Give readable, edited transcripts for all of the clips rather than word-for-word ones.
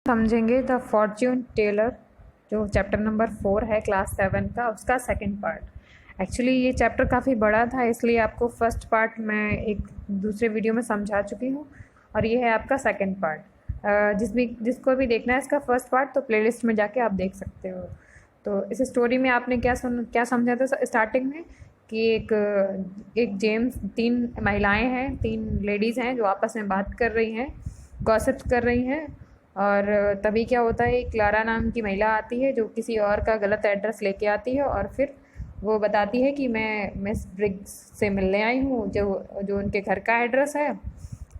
समझेंगे the fortune teller, जो chapter number 4 है क्लास 7 का, उसका सेकंड पार्ट। एक्चुअली ये चैप्टर काफ़ी बड़ा था, इसलिए आपको फर्स्ट पार्ट मैं एक दूसरे वीडियो में समझा चुकी हूँ और ये है आपका सेकंड पार्ट। जिसको भी देखना है इसका फर्स्ट पार्ट तो प्लेलिस्ट में जाके आप देख सकते हो। तो इस स्टोरी में आपने क्या समझा था स्टार्टिंग में कि एक जेम्स, 3 महिलाएं हैं, 3 लेडीज़ हैं जो आपस में बात कर रही हैं, गॉसिप कर रही हैं। और तभी क्या होता है, क्लारा नाम की महिला आती है जो किसी और का गलत एड्रेस लेके आती है और फिर वो बताती है कि मैं मिस ब्रिग्स से मिलने आई हूँ, जो उनके घर का एड्रेस है।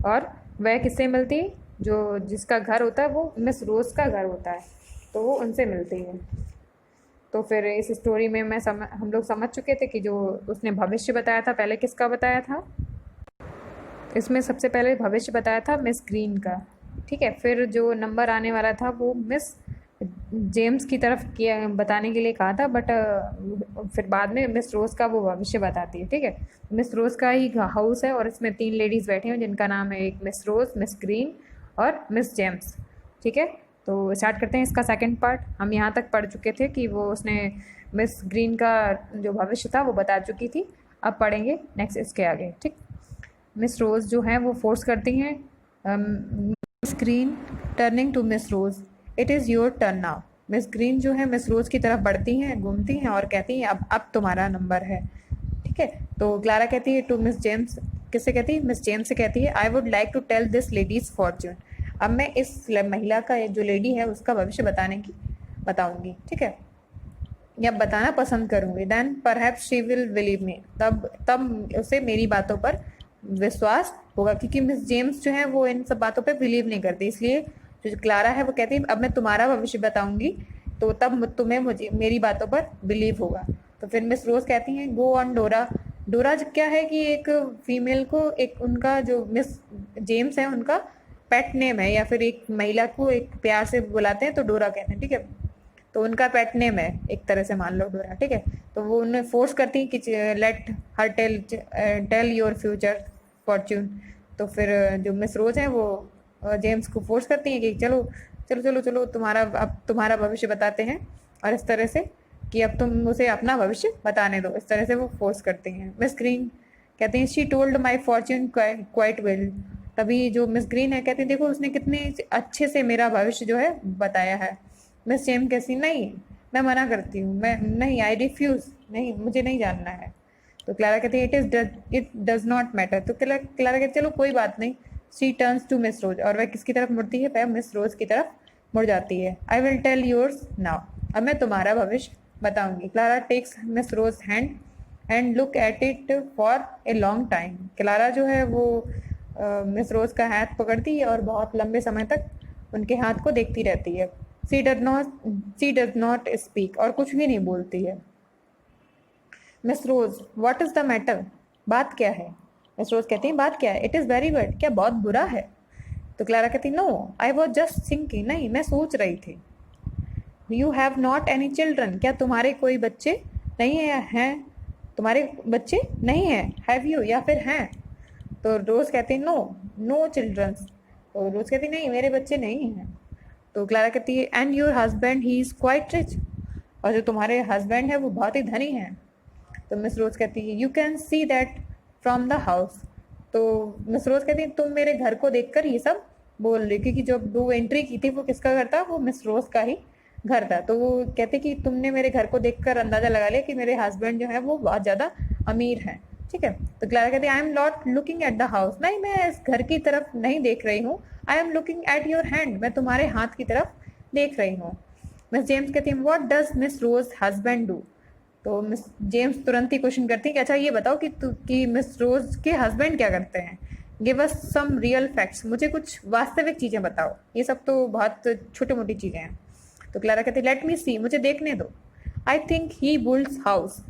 और वह किससे मिलती, जो जिसका घर होता है वो मिस रोज़ का घर होता है, तो वो उनसे मिलती है। तो फिर इस स्टोरी में हम लोग समझ चुके थे कि जो उसने भविष्य बताया था, पहले किसका बताया था, इसमें सबसे पहले भविष्य बताया था मिस ग्रीन का। ठीक है, फिर जो नंबर आने वाला था वो मिस जेम्स की तरफ किया बताने के लिए कहा था, बट फिर बाद में मिस रोज़ का वो भविष्य बताती है। ठीक है, मिस रोज़ का ही हाउस है और इसमें 3 लेडीज़ बैठी हैं जिनका नाम है, एक मिस रोज़, मिस ग्रीन और मिस जेम्स। ठीक है, तो स्टार्ट करते हैं इसका सेकंड पार्ट। हम यहाँ तक पढ़ चुके थे कि वो उसने मिस ग्रीन का जो भविष्य था वो बता चुकी थी। अब पढ़ेंगे नेक्स्ट इसके आगे। ठीक, मिस रोज़ जो है वो फोर्स करती हैं Miss Green, turning to Miss Rose, it is your turn now. Miss Green जो है मिस रोज़ की तरफ बढ़ती हैं, घूमती हैं और कहती हैं अब तुम्हारा नंबर है। ठीक है, तो क्लारा कहती है टू मिस जेम्स, किससे कहती है, मिस जेम्स से कहती है, I would like to tell this lady's fortune. अब मैं इस महिला का जो लेडी है उसका भविष्य बताऊंगी। ठीक है, या बताना पसंद करूंगी। Then perhaps she will believe me, तब उसे मेरी बातों पर विश्वास होगा, क्योंकि मिस जेम्स जो है वो इन सब बातों पे बिलीव नहीं करती। इसलिए जो क्लारा है वो कहती है अब मैं तुम्हारा भविष्य बताऊंगी तो तब तुम्हें मुझे मेरी बातों पर बिलीव होगा। तो फिर मिस रोज कहती हैं गो ऑन डोरा। डोरा क्या है कि एक फीमेल को, एक उनका जो मिस जेम्स है उनका पेट नेम है, या फिर एक महिला को एक प्यार से बुलाते हैं तो डोरा कहते हैं। ठीक है, तो उनका पेट नेम है एक तरह से, मान लो डोरा। ठीक है, तो वो उन्हें फोर्स करती है कि let her tell your future fortune. तो फिर जो मिस रोज है वो जेम्स को फोर्स करती हैं कि चलो चलो चलो चलो अब तुम्हारा भविष्य बताते हैं, और इस तरह से कि अब तुम उसे अपना भविष्य बताने दो, इस तरह से वो फोर्स करती हैं। मिस ग्रीन कहती हैं she told my Fortune quite well. तभी जो मिस ग्रीन है कहती है देखो उसने कितने अच्छे से मेरा भविष्य जो है बताया है। मिस जेम कैसी, नहीं मैं मना करती हूँ, मैं नहीं, आई रिफ्यूज, नहीं मुझे नहीं जानना है। तो क्लारा कहती है इट डज नॉट मैटर। तो क्लारा कहती चलो कोई बात नहीं। शी टर्न्स टू मिस रोज, और वह किसकी तरफ मुड़ती है, वह मिस रोज की तरफ मुड़ जाती है। I will tell yours now, अब मैं तुम्हारा भविष्य बताऊंगी। Clara takes Miss Rose hand and look at it for a long time. Clara जो है वो मिस रोज का हाथ पकड़ती है और बहुत लंबे समय तक उनके हाथ को देखती रहती है। सी डज नॉट स्पीक, और कुछ भी नहीं बोलती है। Miss Rose what is the matter, बात क्या है। मिस रोज कहती है बात क्या है, इट इज वेरी बैड, क्या बहुत बुरा है। तो क्लारा कहती no I was just thinking, नहीं मैं सोच रही थी। You have not any children, क्या तुम्हारे कोई बच्चे नहीं है, हैं तुम्हारे बच्चे नहीं हैं, हैव यू, या फिर हैं। तो रोज कहती नो नो चिल्ड्रंस। तो रोज कहती नहीं मेरे बच्चे नहीं हैं। तो क्लारा कहती है and your husband he is quite rich, और जो तुम्हारे हस्बैंड है वो बहुत ही धनी है। तो मिस रोज कहती है you can see that from the house. तो मिस रोज कहती है तुम मेरे घर को देखकर ये सब बोल रही, क्योंकि जब वो एंट्री की थी वो किसका घर था, वो मिस रोज का ही घर था। तो वो कहते कि तुमने मेरे घर को देखकर अंदाजा लगा लिया कि मेरे हस्बैंड जो है वो बहुत ज़्यादा अमीर हैं। ठीक है, तो क्लारा कहती है I am not looking at the house, नहीं मैं इस घर की तरफ नहीं देख रही हूँ। I am looking at your hand, मैं तुम्हारे हाथ की तरफ देख रही हूँ। मिस जेम्स कहती है what does Miss Rose husband do. तो मिस जेम्स तुरंत ही क्वेश्चन करती है कि अच्छा ये बताओ कि मिस रोज के हस्बैंड क्या करते हैं। Give us some real facts, मुझे कुछ वास्तविक चीज़ें बताओ, ये सब तो बहुत छोटी मोटी चीज़ें हैं। तो क्लारा कहती है लेट मी सी, मुझे देखने दो। I think he builds house,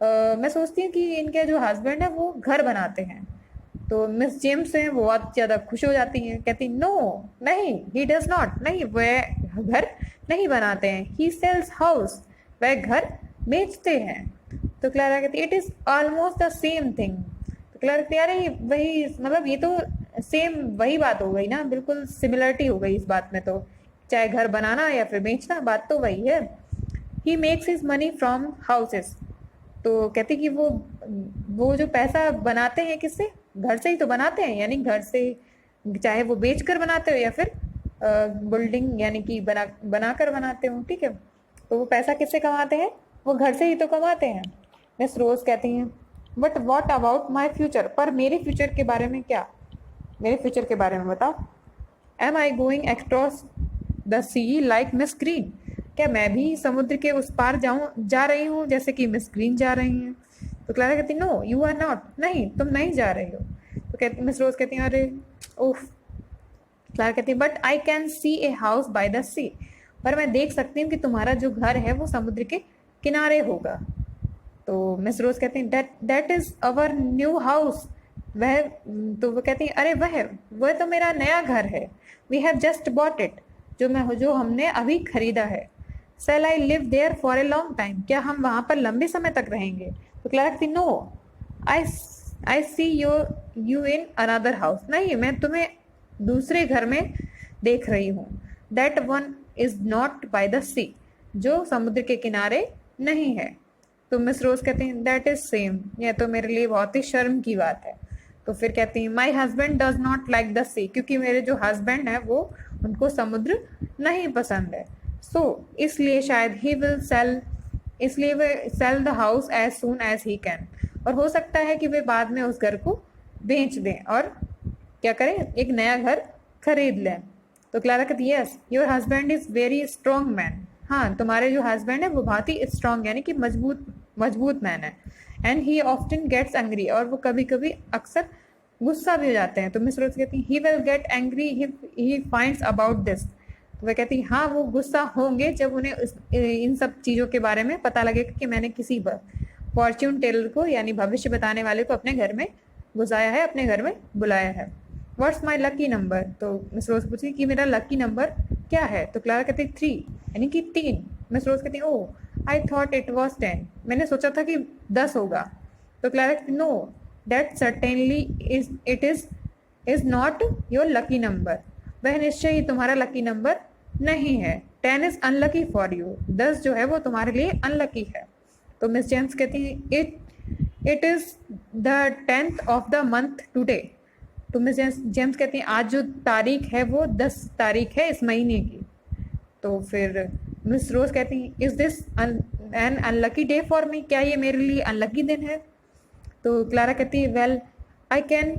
मैं सोचती हूँ कि इनके जो हस्बैंड है वो घर बनाते हैं। तो मिस जेम्स हैं वो बहुत ज़्यादा खुश हो जाती हैं, कहती नो नहीं ही डज नॉट, नहीं वह घर नहीं बनाते हैं। ही सेल्स हाउस, वह घर बेचते हैं। तो क्लारा कहती it is almost the same thing. तो क्लारा कहती अरे वही, मतलब ये तो सेम वही बात हो गई ना, बिल्कुल सिमिलरिटी हो गई इस बात में। तो चाहे घर बनाना या फिर बेचना, बात तो वही है। He makes his money from houses, तो कहती कि वो जो पैसा बनाते हैं किससे, घर से ही तो बनाते हैं, यानी घर से, चाहे वो बेच कर बनाते हो या फिर बिल्डिंग यानी कि बनाकर बनाते हो, ठीक है। तो वो पैसा किससे कमाते हैं, वो घर से ही तो कमाते हैं। मिस रोज कहती हैं but what about my future, पर मेरे फ्यूचर के बारे में क्या, मेरे फ्यूचर के बारे में बताओ। Am I going across the sea like Miss Green, क्या मैं भी समुद्र के उस पार जा रही हूँ जैसे कि मिस ग्रीन जा रही हैं। तो क्लारा कहती नो यू आर नॉट, नहीं तुम नहीं जा रही हो। तो कहती मिस रोज कहती हैं अरे ओह। क्लारा कहती है but I can see a house by the sea, पर मैं देख सकती हूँ कि तुम्हारा जो घर है वो समुद्र के किनारे होगा। तो मिस रोज कहती हैं that is our new house, वह, तो वो कहती है अरे वह तो मेरा नया घर है। We have just bought it, जो हमने अभी खरीदा है। Shall I live there for a long time, क्या हम वहां पर लंबे समय तक रहेंगे। तो क्लारा कहती no I I see you in another house, नहीं मैं तुम्हें दूसरे घर में देख रही हूँ। That one is not by the sea, जो समुद्र के किनारे नहीं है। तो मिस रोज कहती हैं दैट इज सेम, यह तो मेरे लिए बहुत ही शर्म की बात है। तो फिर कहती हैं my husband does not like the sea, क्योंकि मेरे जो हस्बैंड है वो, उनको समुद्र नहीं पसंद है। सो इसलिए शायद ही विल सेल, इसलिए वे sell the house as soon as he can, और हो सकता है कि वे बाद में उस घर को बेच दें और क्या करें, एक नया घर खरीद लें। तो क्लारा कहती yes your husband is very strong man, हाँ तुम्हारे जो हस्बैंड है वो बहुत ही स्ट्रॉन्ग यानी कि मजबूत मैन है। And he often gets angry, और वो कभी कभी अक्सर गुस्सा भी हो जाते हैं। तो मिस रोज कहती he will get angry he finds about this, तो वह कहती हाँ वो गुस्सा होंगे जब उन्हें इन सब चीज़ों के बारे में पता लगेगा कि मैंने किसी फॉर्च्यून टेलर को यानी भविष्य बताने वाले को अपने घर में घुसाया है, अपने घर में बुलाया है। व्हाट्स माई लकी नंबर, तो मिस रोज पूछती कि मेरा लकी नंबर क्या है। तो क्लारा कहती 3 यानी कि 3। मिस रोज कहती ओह आई थॉट इट वॉज 10, मैंने सोचा था कि 10 होगा। तो क्लारा कहती know that certainly is not your lucky number, वह निश्चय ही तुम्हारा लकी नंबर नहीं है। 10 इज अनलकी फॉर यू, 10 जो है वो तुम्हारे लिए अनलकी है। तो मिस जेम्स कहती है it is the 10th of the month today, तो मिस जेम्स कहती हैं आज जो तारीख है वो 10 तारीख है इस महीने की। तो फिर मिस रोज कहती हैं is this an unlucky day for me, क्या ये मेरे लिए अनलकी दिन है। तो क्लारा कहती है well I can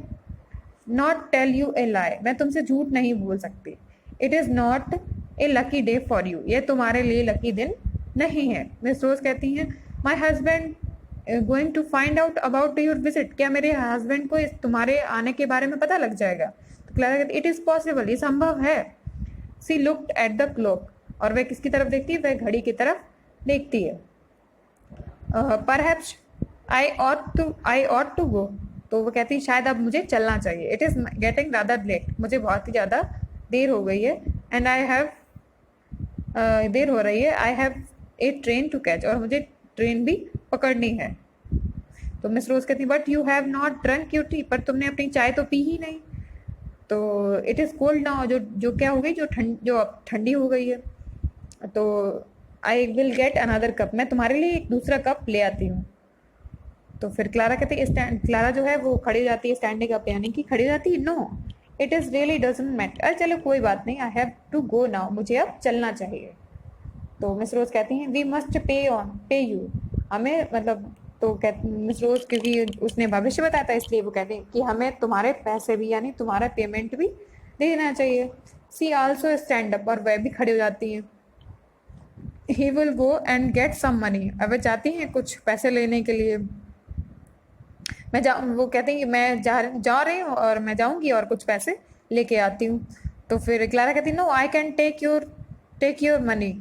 not tell you a lie, मैं तुमसे झूठ नहीं बोल सकती। It is not a lucky day for you, ये तुम्हारे लिए लकी दिन नहीं है। मिस रोज कहती हैं my husband going to find out about your visit, क्या मेरे हस्बैंड को तुम्हारे आने के बारे में पता लग जाएगा। तो क्लारा कहती इट इज़ पॉसिबल, ये संभव है। सी लुक्ड एट द क्लॉक, और वह किसकी तरफ देखती है, वह घड़ी की तरफ देखती है। Perhaps I ought to go, तो वो कहती है शायद अब मुझे चलना चाहिए। It is getting rather late, मुझे बहुत ही ज़्यादा देर हो गई है। एंड आई हैव देर हो रही है। I have a train to catch, और मुझे ट्रेन भी पकड़नी है। तो मिस रोज कहती but you have not drunk your T, पर तुमने अपनी चाय तो पी ही नहीं। तो इट इज़ कोल्ड नाउ, जो क्या हो गई, जो अब ठंडी हो गई है। तो I will get another cup, मैं तुम्हारे लिए एक दूसरा कप ले आती हूँ। तो फिर क्लारा कहती है क्लारा जो है वो खड़ी हो जाती है, स्टैंडिंग अप यानी कि खड़ी हो जाती है। No it is really doesn't matter, चलो कोई बात नहीं, I have to go now, मुझे अब चलना चाहिए। तो मिस रोज कहती हैं वी मस्ट पे यू, हमें मतलब, तो मिस रोज क्योंकि उसने भविष्य बताया था इसलिए वो कहते हैं कि हमें तुम्हारे पैसे भी यानी तुम्हारा पेमेंट भी देना चाहिए। सी आल्सो स्टैंड अप, और वह भी खड़ी हो जाती हैं। He will go and get some money, अब वह चाहती हैं कुछ पैसे लेने के लिए। वो कहते हैं कि मैं जा रही हूँ और मैं जाऊँगी और कुछ पैसे लेके आती हूँ। तो फिर क्लारा कहती no I can take your money,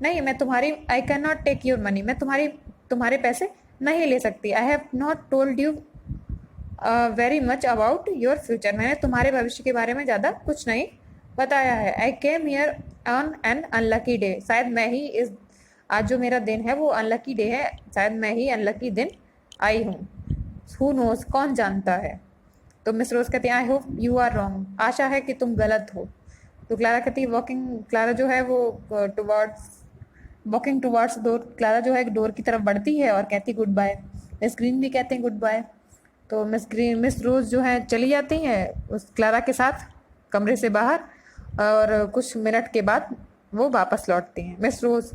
नहीं मैं तुम्हारी, I can not take your money, मैं तुम्हारे पैसे नहीं ले सकती। I have not told you very much about your future, मैंने तुम्हारे भविष्य के बारे में ज़्यादा कुछ नहीं बताया है। I came here on an unlucky day, शायद मैं ही आज जो मेरा दिन है वो अनलकी डे है, शायद मैं ही अनलकी दिन आई हूँ। हु नोज, कौन जानता है। तो मिस रोज कहती हैं I hope you are wrong, आशा है कि तुम गलत हो। तो क्लारा कहती है क्लारा जो है वो वॉकिंग टुवर्ड्स डोर, क्लारा जो है डोर की तरफ बढ़ती है और कहती गुड बाय। मिस ग्रीन भी कहते हैं गुड बाय। तो मिस रोज जो है चली जाती हैं उस क्लारा के साथ कमरे से बाहर, और कुछ मिनट के बाद वो वापस लौटती हैं। मिस रोज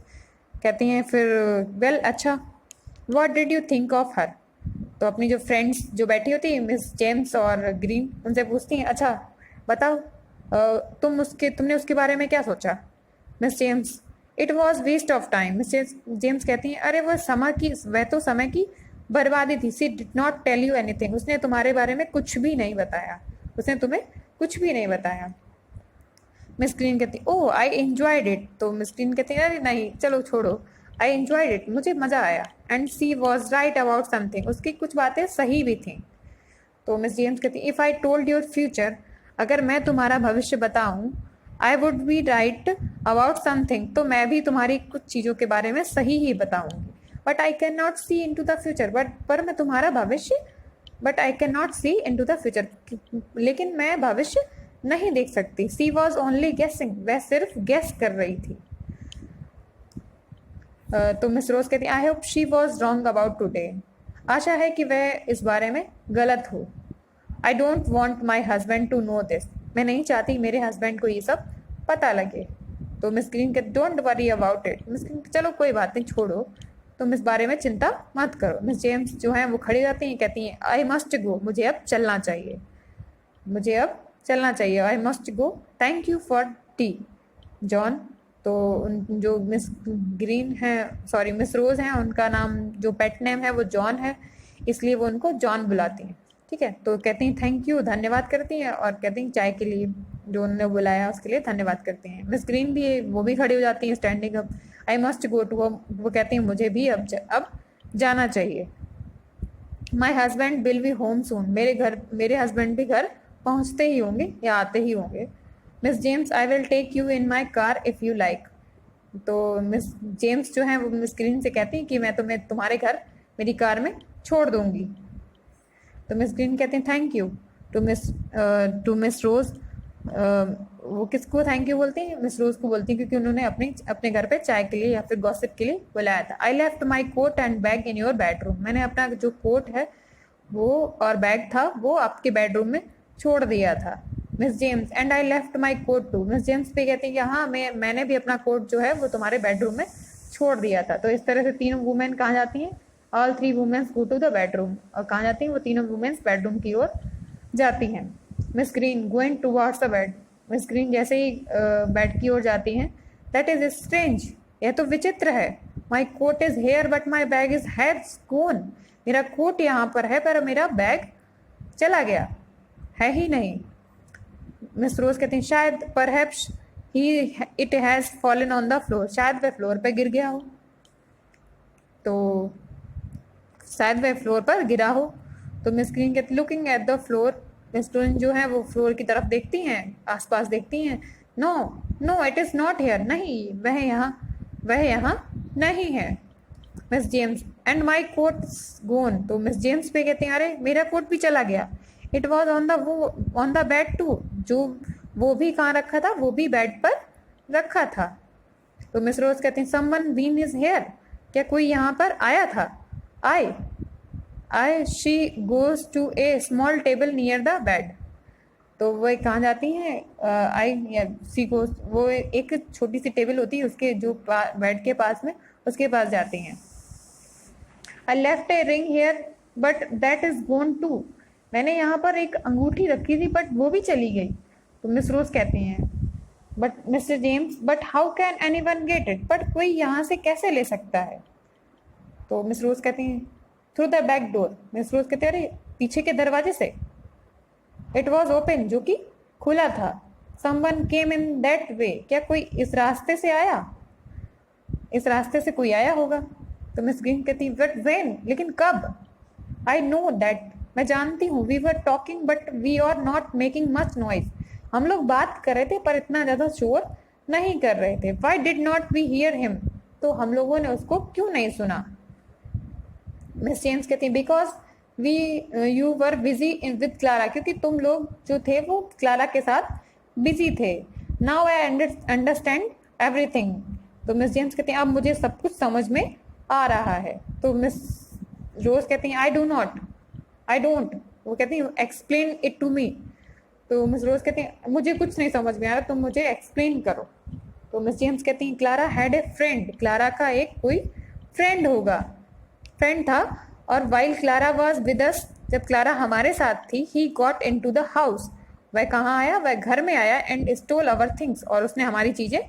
कहती हैं फिर वेल अच्छा, what did you think of her. तो अपनी जो फ्रेंड्स जो बैठी होती है मिस जेम्स और ग्रीन, उनसे पूछती हैं अच्छा बताओ तुमने उसके बारे में क्या सोचा। Miss James it was waste of time. Miss James कहती हैं अरे वह तो समय की बर्बादी थी। She did not tell you anything, उसने तुम्हारे बारे में कुछ भी नहीं बताया, उसने तुम्हें कुछ भी नहीं बताया। मिस ग्रीन कहती ओह आई एंजॉयड इट। तो मिस ग्रीन कहती है अरे नहीं चलो छोड़ो, आई एंजॉयड इट, मुझे मज़ा आया। And she was right about something, उसकी कुछ बातें सही भी थी। तो मिस जेम्स कहती if I told your future, अगर मैं तुम्हारा भविष्य बताऊं, I would be right about something, तो मैं भी तुम्हारी कुछ चीज़ों के बारे में सही ही बताऊंगी। But I can not see into the future, पर मैं तुम्हारा भविष्य, but I can not see into the future, लेकिन मैं भविष्य नहीं देख सकती। सी वॉज ओनली गेसिंग, वह सिर्फ गेस कर रही थी। तो मिस रोज कहती I hope she was wrong about today, आशा है कि वह इस बारे में गलत हो। I don't want my husband to know this, मैं नहीं चाहती मेरे हस्बैंड को ये सब पता लगे। तो मिस ग्रीन कहती don't worry about it. Miss green चलो कोई बात नहीं छोड़ो, तुम इस बारे में चिंता मत करो। मिस जेम्स जो है वो खड़ी रहती हैं, कहती हैं आई मस्ट गो, मुझे अब चलना चाहिए, मुझे अब चलना चाहिए, आई must go, thank you for T John. तो जो मिस ग्रीन है, सॉरी मिस रोज हैं, उनका नाम जो पेट नेम है वो जॉन है, इसलिए वो उनको जॉन बुलाती हैं। ठीक है, तो कहती हैं थैंक यू, धन्यवाद करती हैं, और कहती हैं चाय के लिए जो उन्होंने बुलाया उसके लिए धन्यवाद करती हैं। मिस ग्रीन भी वो भी खड़ी हो जाती हैं standing up, I must go too, वो कहती हैं मुझे भी अब जाना चाहिए। My husband will be home soon, मेरे हस्बैंड भी घर पहुंचते ही होंगे या आते ही होंगे। Miss James I will take you in my car if you like. तो मिस जेम्स जो है वो मिस ग्रीन से कहती हैं कि मैं तुम्हें तुम्हारे घर मेरी कार में छोड़ दूंगी। तो मिस ग्रीन कहते हैं थैंक यू टू मिस रोज। वो किसको थैंक यू बोलती हैं? मिस रोज को बोलती हैं, क्योंकि उन्होंने अपने घर पे चाय के लिए या फिर गॉसिप के लिए बुलाया था। I left my coat and bag in your bedroom, मैंने अपना जो कोट है वो और बैग था वो आपके बेडरूम में छोड़ दिया था। Miss James and I left my coat too, Miss James भी कहती हैं कि हाँ मैंने भी अपना कोट जो है वो तुम्हारे बेडरूम में छोड़ दिया था। तो इस तरह से तीनों वुमेन कहाँ जाती हैं? All three womens go to the bedroom, और कहाँ जाती हैं? वो तीनों वुमेन्स बेडरूम की ओर जाती हैं। Miss green going towards the bed, miss green जैसे ही बेड की ओर जाती हैं, दैट इज स्ट्रेंज, यह तो विचित्र है। My coat is here but my bag is has gone, मेरा कोट यहाँ पर है पर मेरा बैग चला गया है ही नहीं। मिस रोज कहती हैं शायद perhaps it has fallen on the floor, शायद वह फ्लोर पर गिर गया हो, तो शायद वह फ्लोर पर गिरा हो। तो मिस ग्रीन कहती looking at the floor, miss Green जो है वो फ्लोर की तरफ देखती हैं, आसपास देखती हैं। No no it is not here, नहीं वह यहाँ नहीं है। Miss James and my coat gone, तो मिस जेम्स पे कहते हैं अरे मेरा कोट भी चला गया। It was on the bed too, जो वो भी कहाँ रखा था? वो भी बेड पर रखा था। तो मिस रोज कहती हैं समवन बीन इज हेयर, क्या कोई यहाँ पर आया था? I she goes to a small table near the bed, तो वो कहाँ जाती हैं? सी गोज, वो एक छोटी सी टेबल होती है उसके जो बेड के पास में, उसके पास जाती हैं। I left a ring here but that is gone too, मैंने यहाँ पर एक अंगूठी रखी थी बट वो भी चली गई। तो मिस रोज कहती हैं but mister James but how can any one get it, but कोई यहाँ से कैसे ले सकता है? तो मिस रोज कहती हैं through the back door, Miss Rose कहते हैं अरे पीछे के दरवाजे से। इट वॉज ओपन, जो कि खुला था। Someone came in that way, क्या कोई इस रास्ते से आया? इस रास्ते से कोई आया होगा। तो मिस ग्रीन कहती बट वेन, लेकिन कब? आई नो दैट, मैं जानती हूँ। We were talking but we are not making much noise, हम लोग बात कर रहे थे पर इतना ज़्यादा शोर नहीं कर रहे थे। Why did not we hear him, तो हम लोगों ने उसको क्यों नहीं सुना? मिस जेम्स कहती हैं because you were busy with Clara, क्योंकि तुम लोग जो थे वो क्लारा के साथ बिजी थे। Now I understand everything. तो मिस जेम्स कहती हैं अब मुझे सब कुछ समझ में आ रहा है। तो मिस रोज कहती हैं आई डोंट, वो कहती हैं एक्सप्लेन इट टू मी। तो मिस रोज कहती हैं मुझे कुछ नहीं समझ में आ रहा, तुम मुझे एक्सप्लेन करो। तो मिस जेम्स कहती हैं Clara had a friend, Clara का एक कोई फ्रेंड था। और while Clara was with us, जब क्लारा हमारे साथ थी, he got into the house, वह कहाँ आया, वह घर में आया, एंड स्टोल अवर थिंग्स, और उसने हमारी चीज़ें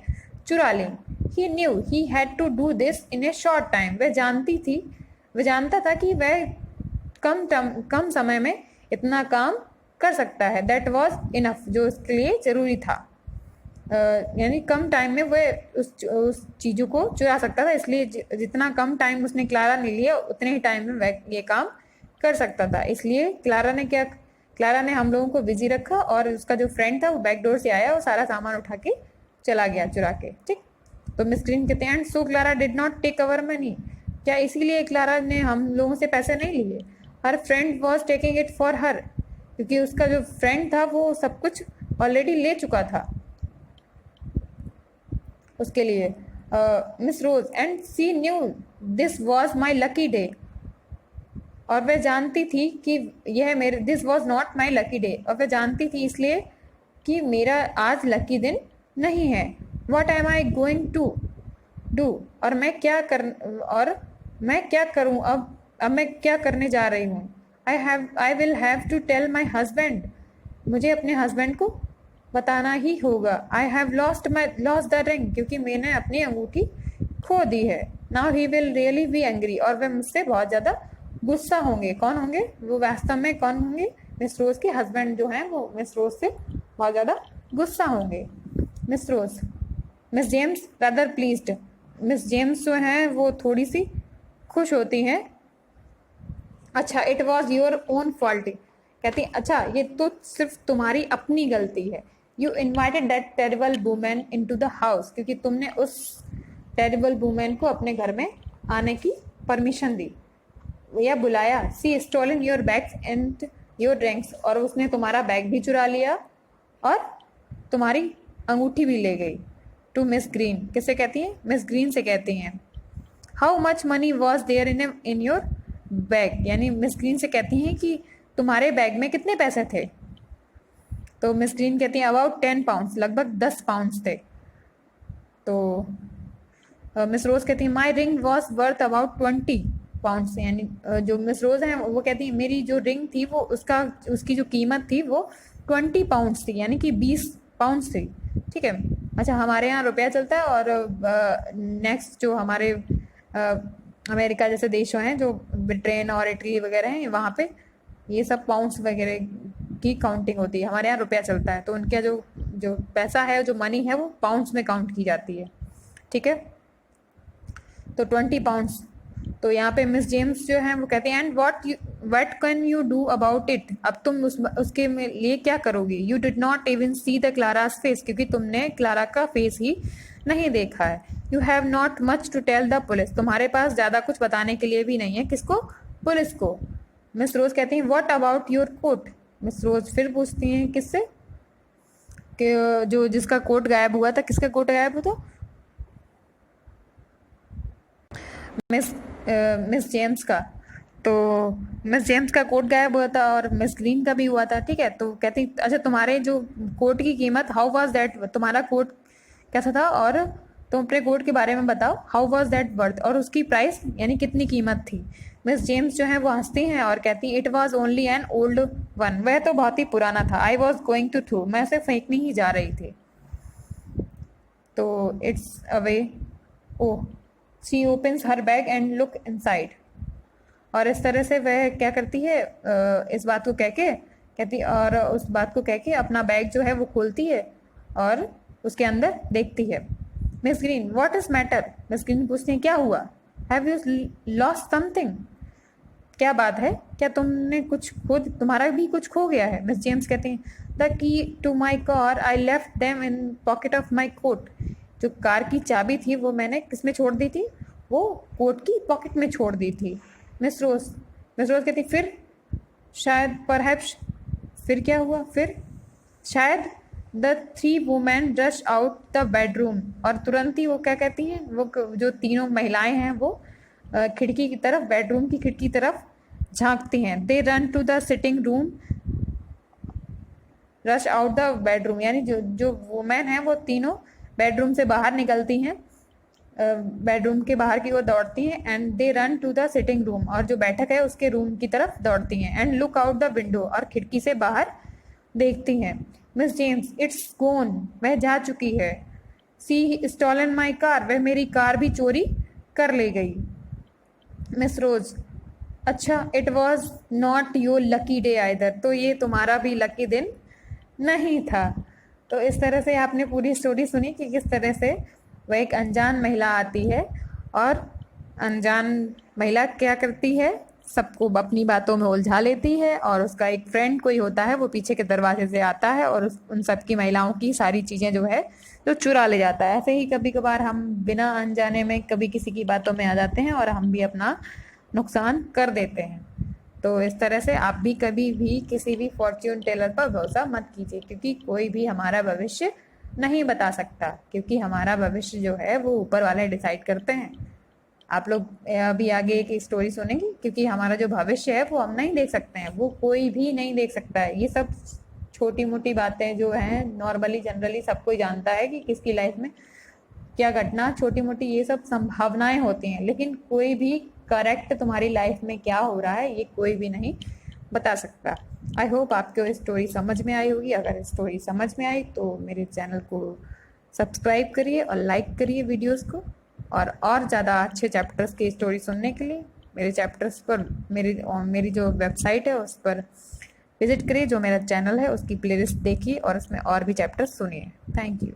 चुरा ली। He knew he had to do this in a short time, वह जानता था कि वह कम समय में इतना काम कर सकता है। दैट वॉज इनफ, जो उसके लिए ज़रूरी था। यानी कम टाइम में वह उस चीज़ों को चुरा सकता था, इसलिए जितना कम टाइम उसने क्लारा ने लिया उतने ही टाइम में वह ये काम कर सकता था। इसलिए क्लारा ने हम लोगों को बिजी रखा, और उसका जो फ्रेंड था वो बैक डोर से आया और सारा सामान उठा के चला गया चुरा के। ठीक। तो मिस ग्रीन कहते हैं and so Clara did not take our money, क्या इसीलिए क्लारा ने हम लोगों से पैसे नहीं लिए? हर friend was taking it for her, क्योंकि उसका जो फ्रेंड था वो सब कुछ ऑलरेडी ले चुका था उसके लिए। Miss Rose and she knew this was my lucky day, और वह जानती थी कि यह मेरे, this was not my lucky day, और वह जानती थी इसलिए कि मेरा आज लकी दिन नहीं है। What am I going to do, और मैं क्या करूँ अब मैं क्या करने जा रही हूँ? I will have to tell my husband, मुझे अपने हस्बैंड को बताना ही होगा। I have lost the ring, क्योंकि मैंने अपनी अंगूठी खो दी है। Now he will really be angry, और वह मुझसे बहुत ज़्यादा गुस्सा होंगे। कौन होंगे वो? वास्तव में कौन होंगे? मिस रोज के हस्बैंड जो हैं वो मिस रोज से बहुत ज़्यादा गुस्सा होंगे। Miss James rather pleased, miss James जो हैं वो थोड़ी सी खुश होती हैं। अच्छा, it was your own fault, कहती अच्छा ये तो सिर्फ तुम्हारी अपनी गलती है। You invited that terrible woman into the house, क्योंकि तुमने उस टेरिबल वुमेन को अपने घर में आने की परमिशन दी या बुलाया। She stolen your bags and your drinks, और उसने तुम्हारा बैग भी चुरा लिया और तुम्हारी अंगूठी भी ले गई। टू मिस ग्रीन, किससे कहती हैं? मिस ग्रीन से कहती हैं। How much money was there in your bag, यानी मिस ग्रीन से कहती हैं कि तुम्हारे बैग में कितने पैसे थे? तो मिस ग्रीन कहती हैं अबाउट 10 पाउंड्स, लगभग 10 पाउंड्स थे। तो मिस रोज कहती हैं my ring was worth about 20 pounds, यानी जो मिस रोज हैं वो कहती हैं मेरी जो रिंग थी वो उसकी जो कीमत थी वो 20 पाउंड्स थी, यानी कि 20 पाउंड्स थी। ठीक है। अच्छा, हमारे यहाँ रुपया चलता है, और नेक्स्ट जो हमारे अमेरिका जैसे देशों हैं, जो ब्रिटेन और इटली वगैरह हैं, वहाँ पे ये सब पाउंड्स वगैरह की काउंटिंग होती है। हमारे यहाँ रुपया चलता है, तो उनका जो पैसा है, जो मनी है, वो पाउंड्स में काउंट की जाती है। ठीक है। तो 20 पाउंड्स। तो यहाँ पे मिस जेम्स जो हैं वो कहते हैं and what can you do about it, अब तुम उसके लिए क्या करोगी? You did not even see the Clara's फेस, क्योंकि तुमने क्लारा का फेस ही नहीं देखा है। You have not much to tell the police, तुम्हारे पास ज़्यादा कुछ बताने के लिए भी नहीं है। किसको? पुलिस को। मिस रोज कहती हैं what about your coat, Miss Rose फिर पूछती हैं किससे? कि जो जिसका कोट गायब हुआ था, किसका कोट गायब हुआ था? मिस जेम्स का। तो मिस जेम्स का कोट गायब हुआ था और मिस ग्रीन का भी हुआ था। ठीक है। तो कहती अच्छा तुम्हारे जो कोट की कीमत, हाउ वाज दैट, तुम्हारा कोट कैसा था और तुम अपने कोट के बारे में बताओ, हाउ वाज दैट वर्थ, और उसकी प्राइस यानी कितनी कीमत थी? मिस जेम्स जो है वो हंसती हैं और कहती it was only an old one, वह तो बहुत ही पुराना था। I was going to throw, मैं उसे फेंकने ही जा रही थी। तो it's away oh, she opens her bag and look inside, और इस तरह से वह क्या करती है, इस बात को कह के कहती और उस बात को कह के अपना बैग जो है वो खोलती है और उसके अंदर देखती है। Miss green what is matter, miss green पूछती है क्या हुआ? हैव यू लॉस्ट समथिंग, क्या बात है, क्या तुमने कुछ तुम्हारा भी कुछ खो गया है? मिस जेम्स कहती हैं the key to my car I left them in pocket of my coat, जो कार की चाबी थी वो मैंने किस में छोड़ दी थी? वो कोट की पॉकेट में छोड़ दी थी। मिस रोज कहती फिर शायद परहैप्स, फिर क्या हुआ? फिर शायद the three women rush out the bedroom, और तुरंत ही वो क्या कहती हैं, वो जो तीनों महिलाएं हैं वो खिड़की की तरफ, बेडरूम की खिड़की की तरफ झांकती हैं। They run to the sitting room, rush out the bedroom, यानी जो जो वुमेन है वो तीनों बेडरूम से बाहर निकलती हैं, बेडरूम के बाहर की ओर दौड़ती हैं। And they run to the sitting room, और जो बैठक है उसके रूम की तरफ दौड़ती हैं। And look out the window, और खिड़की से बाहर देखती हैं। मिस जेम्स, इट्स गोन, वह जा चुकी है। सी स्टॉलन माई कार, वह मेरी कार भी चोरी कर ले गई। मिस रोज, अच्छा, it was not your lucky day either, तो ये तुम्हारा भी लकी दिन नहीं था। तो इस तरह से आपने पूरी स्टोरी सुनी कि किस तरह से वह एक अनजान महिला आती है, और अनजान महिला क्या करती है, सबको अपनी बातों में उलझा लेती है, और उसका एक फ्रेंड कोई होता है वो पीछे के दरवाजे से आता है और उन सब की महिलाओं की सारी चीज़ें जो है जो चुरा ले जाता है। ऐसे ही कभी कभार हम बिना अनजाने में कभी किसी की बातों में आ जाते हैं और हम भी अपना नुकसान कर देते हैं। तो इस तरह से आप भी कभी भी किसी भी फॉर्च्यून टेलर पर भरोसा मत कीजिए, क्योंकि कोई भी हमारा भविष्य नहीं बता सकता, क्योंकि हमारा भविष्य जो है वो ऊपर वाले डिसाइड करते हैं। आप लोग अभी आगे एक स्टोरी सुनेंगे, क्योंकि हमारा जो भविष्य है वो हम नहीं देख सकते हैं, वो कोई भी नहीं देख सकता है। ये सब छोटी मोटी बातें जो हैं नॉर्मली जनरली सब कोई जानता है कि किसकी लाइफ में क्या घटना, छोटी मोटी ये सब संभावनाएं होती हैं, लेकिन कोई भी करेक्ट तुम्हारी लाइफ में क्या हो रहा है ये कोई भी नहीं बता सकता। आई होप आपको स्टोरी समझ में आई होगी। अगर स्टोरी समझ में आई तो मेरे चैनल को सब्सक्राइब करिए और लाइक करिए वीडियोस को, और ज़्यादा अच्छे चैप्टर्स की स्टोरी सुनने के लिए मेरे चैप्टर्स पर मेरी जो वेबसाइट है उस पर विजिट करिए, जो मेरा चैनल है उसकी प्लेलिस्ट देखिए और उसमें और भी चैप्टर्स सुनिए। Thank you.